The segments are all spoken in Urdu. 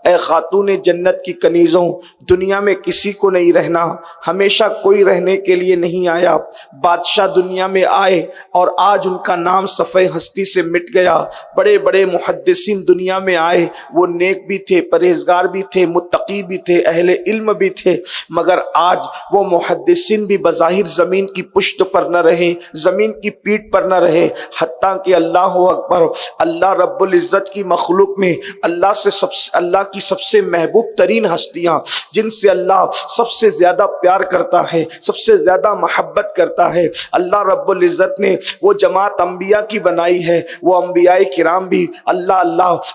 اے خاتون جنت کی کنیزوں، دنیا میں کسی کو نہیں رہنا، ہمیشہ کوئی رہنے کے لیے نہیں آیا۔ بادشاہ دنیا میں آئے اور آج ان کا نام صفحہ ہستی سے مٹ گیا۔ بڑے بڑے محدثین دنیا میں آئے، وہ نیک بھی تھے، پرہیزگار بھی تھے، متقی بھی تھے، اہل علم بھی تھے، مگر آج وہ محدثین بھی بظاہر زمین کی پشت پر نہ رہے، زمین کی پیٹھ پر نہ رہے، حتیٰ کہ اللہ اکبر، اللہ رب العزت کی مخلوق میں اللہ کی سب سے محبوب ترین ہستیاں، جن سے اللہ سب سے زیادہ پیار کرتا ہے، سب سے زیادہ محبت کرتا ہے، اللہ رب العزت نے وہ جماعت انبیاء کی بنائی ہے۔ وہ انبیاء کرام بھی اللہ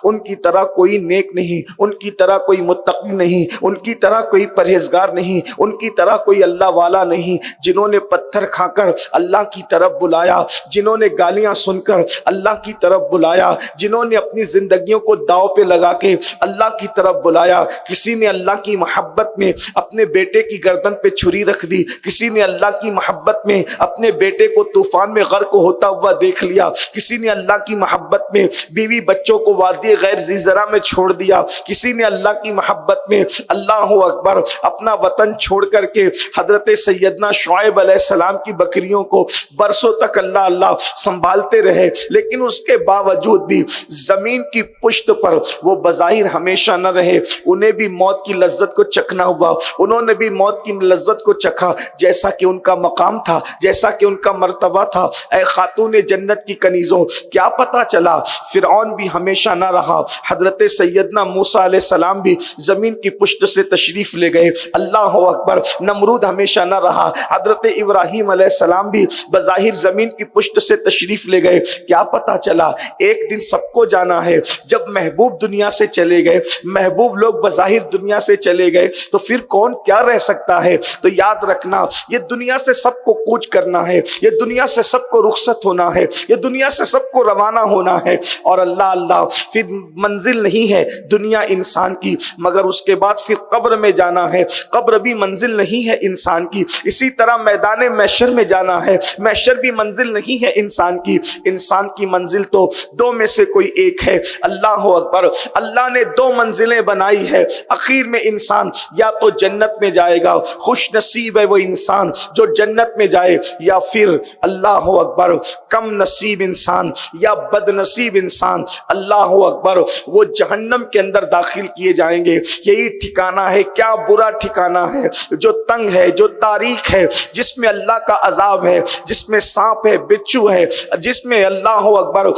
ان کی طرح کوئی نیک نہیں، ان کی طرح کوئی متقی نہیں، ان کی طرح کوئی پرہیزگار نہیں، ان کی طرح کوئی اللہ والا نہیں، جنہوں نے پتھر کھا کر اللہ کی طرف بلایا، جنہوں نے گالیاں سن کر اللہ کی طرف بلایا، جنہوں نے اپنی زندگیوں کو داؤ پہ لگا کے اللہ کی طرف بلایا۔ کسی نے اللہ کی محبت میں اپنے بیٹے کی گردن پہ چھری رکھ دی، کسی نے اللہ کی محبت میں اپنے بیٹے کو طوفان میں غرق ہوتا ہوا دیکھ لیا، کسی نے اللہ کی محبت میں بیوی بچوں کو وادی غیر ذی زرع میں چھوڑ دیا، کسی نے اللہ کی محبت میں اللہ اکبر اپنا وطن چھوڑ کر کے حضرت سیدنا شعیب علیہ السلام کی بکریوں کو برسوں تک اللہ سنبھالتے رہے، لیکن اس کے باوجود بھی زمین کی پشت پر وہ بظاہر ہمیشہ نہ رہے، انہیں بھی موت کی لذت کو چکھنا ہوا، انہوں نے بھی موت کی لذت کو چکھا، جیسا کہ ان کا مقام تھا، جیسا کہ ان کا مرتبہ تھا۔ اے خاتون جنت کی کنیزوں، کیا پتا چلا فرعون بھی ہمیشہ نہ رہا، حضرت سیدنا موسیٰ علیہ السلام بھی زمین کی پشت سے تشریف لے گئے، اللہ اکبر، نمرود ہمیشہ نہ رہا، حضرت ابراہیم علیہ السلام بھی بظاہر زمین کی پشت سے تشریف لے گئے۔ کیا پتا چلا ایک دن سب کو جانا ہے، جب محبوب دنیا سے چلے گئے، محبوب لوگ بظاہر دنیا سے چلے گئے تو پھر کون کیا رہ سکتا ہے؟ تو یاد رکھنا، یہ دنیا سے سب کو کوچ کرنا ہے، یہ دنیا سے سب کو رخصت ہونا ہے، یہ دنیا سے سب کو روانہ ہونا ہے، اور اللہ پھر منزل نہیں ہے دنیا انسان کی، مگر اس کے بعد پھر قبر میں جانا ہے، قبر بھی منزل نہیں ہے انسان کی، اسی طرح میدان محشر میں جانا ہے، محشر بھی منزل نہیں ہے انسان کی، انسان کی منزل تو دو میں سے کوئی ایک ہے، اللہ اکبر، اللہ نے دو منزلیں بنائی ہے، اخیر میں انسان یا تو جنت میں جائے گا، خوش نصیب ہے وہ انسان جو جنت میں جائے، یا پھر اللہ اکبر کم نصیب انسان یا بد نصیب انسان اللہ اکبر وہ جہنم کے اندر داخل کیے جائیں گے۔ یہی ٹھکانہ ہے، کیا برا ٹھکانہ ہے، جو تنگ ہے، جو تاریک ہے، جس میں اللہ کا عذاب ہے، جس میں سانپ ہے، بچھو ہے، جس میں اللہ اکبر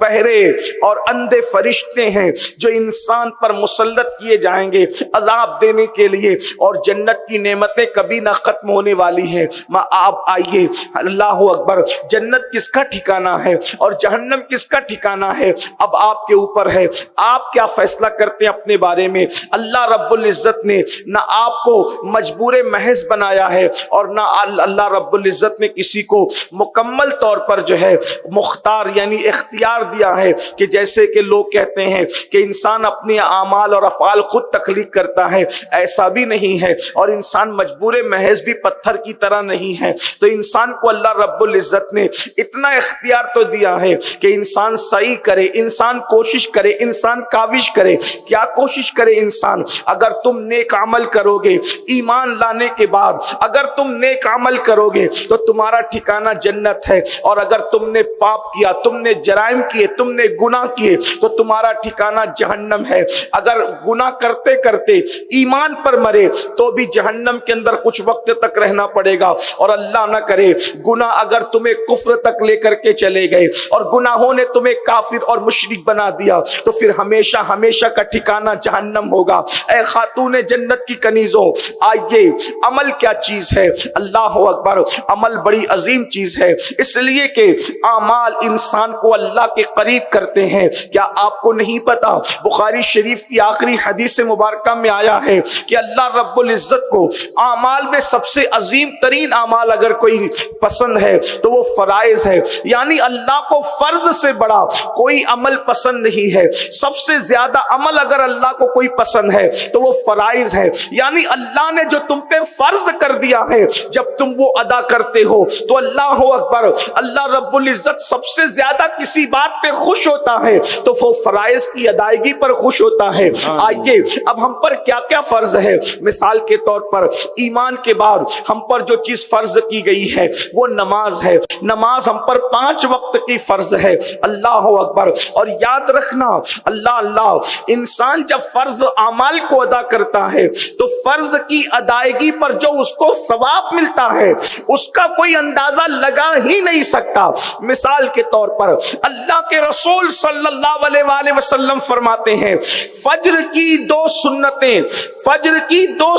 بہرے اور اندھے فرشتے ہیں جو انسان پر مسلط کیے جائیں گے عذاب دینے کے لیے، اور جنت کی نعمتیں کبھی نہ ختم ہونے والی ہیں۔ آپ آئیے، اللہ اکبر، جنت کس کا ٹھکانہ ہے اور جہنم کس کا ٹھکانہ ہے، اب آپ کے اوپر ہے، آپ کیا فیصلہ کرتے ہیں اپنے بارے میں۔ اللہ رب العزت نے نہ آپ کو مجبور محض بنایا ہے، اور نہ اللہ رب العزت نے کسی کو مکمل طور پر جو ہے مختار یعنی اختیار دیا ہے، کہ جیسے کہ لوگ کہتے ہیں کہ انسان اپنے اعمال اور افعال خود تخلیق کرتا ہے، ایسا بھی نہیں ہے، اور انسان مجبور محض بھی پتھر کی طرح نہیں ہے۔ تو انسان کو اللہ رب العزت نے اتنا اختیار تو دیا ہے کہ انسان صحیح کرے، انسان کوشش کرے، انسان کاوش کرے۔ کیا کوشش کرے انسان؟ اگر تم نیک عمل کرو گے ایمان لانے کے بعد، اگر تم نیک عمل کرو گے تو تمہارا ٹھکانہ جنت ہے، اور اگر تم نے پاپ کیا، تم نے جرائم کیے، تم نے گناہ کیے تو تمہارا ٹھکانہ جہنم ہے۔ اگر گناہ کرتے کرتے ایمان پر مرے تو بھی جہنم کے اندر کچھ وقت تک رہنا پڑے گا، اور اللہ نہ کرے گناہ اگر تمہیں کفر تک لے کر کے چلے گئے اور گناہوں نے تمہیں کافر اور مشرک بنا دیا تو پھر ہمیشہ ہمیشہ کا ٹھکانہ جہنم ہوگا۔ اے خاتون جنت کی کنیزوں، آئیے، عمل کیا چیز ہے؟ اللہ اکبر، عمل بڑی عظیم چیز ہے، اس لیے کہ اعمال انسان کو اللہ کے قریب کرتے ہیں۔ کیا آپ کو نہیں پتا بخاری شریف کی آخری حدیث مبارکہ میں آیا ہے کہ اللہ رب العزت کو اعمال میں سب سے عظیم ترین اعمال اگر کوئی پسند ہے تو وہ فرائض ہے، یعنی اللہ کو فرض سے بڑا کوئی عمل پسند نہیں ہے۔ سب سے زیادہ عمل اگر اللہ کو کوئی پسند ہے تو وہ فرائض ہے، یعنی اللہ نے جو تم پہ فرض کر دیا ہے جب تم وہ ادا کرتے ہو تو اللہ اکبر، اللہ رب العزت سب سے زیادہ کسی بات پہ خوش ہوتا ہے تو وہ فرائض کی ادائیگی پر خوش ہوتا ہے۔ آئیے اب ہم پر کیا کیا فرض ہے۔ مثال کے طور پر ایمان کے بعد ہم پر جو چیز فرض کی گئی ہے وہ نماز ہے۔ نماز ہم پر 5 وقت کی فرض ہے۔ اللہ اکبر۔ اور یاد رکھنا اللہ انسان جب فرض اعمال کو ادا کرتا ہے تو فرض کی ادائیگی پر جو اس کو ثواب ملتا ہے اس کا کوئی اندازہ لگا ہی نہیں سکتا۔ مثال کے طور پر اللہ کے رسول صلی اللہ علیہ وآلہ وسلم فرماتے ہیں فجر کی 2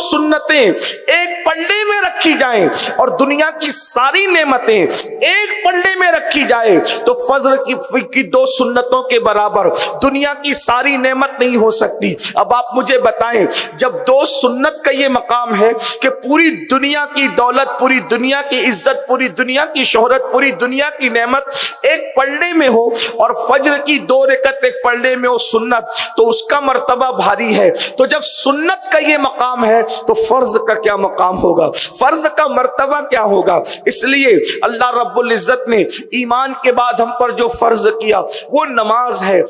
سنتیں ایک پلڑے میں رکھی جائیں اور دنیا کی ساری نعمتیں ایک پلڑے میں رکھی جائے تو فجر کی 2 سنتوں کے برابر دنیا کی ساری نعمت نہیں ہو سکتی۔ اب آپ مجھے بتائیں جب 2 سنت کا یہ مقام ہے کہ پوری دنیا کی دولت، پوری دنیا کی عزت، پوری دنیا کی شہرت، پوری دنیا کی نعمت ایک پلڑے میں ہو اور فجر کی 2 رکعت ایک پلڑے میں ہو سنت، تو اس کا مرتبہ بھاری ہے۔ تو جب سنت کا یہ مقام ہے تو فرض کا کیا مقام ہوگا، فرض کا مرتبہ کیا ہوگا۔ اس لیے اللہ رب العزت نے ایمان کے بعد ہم پر جو فرض کیا وہ نماز ہے۔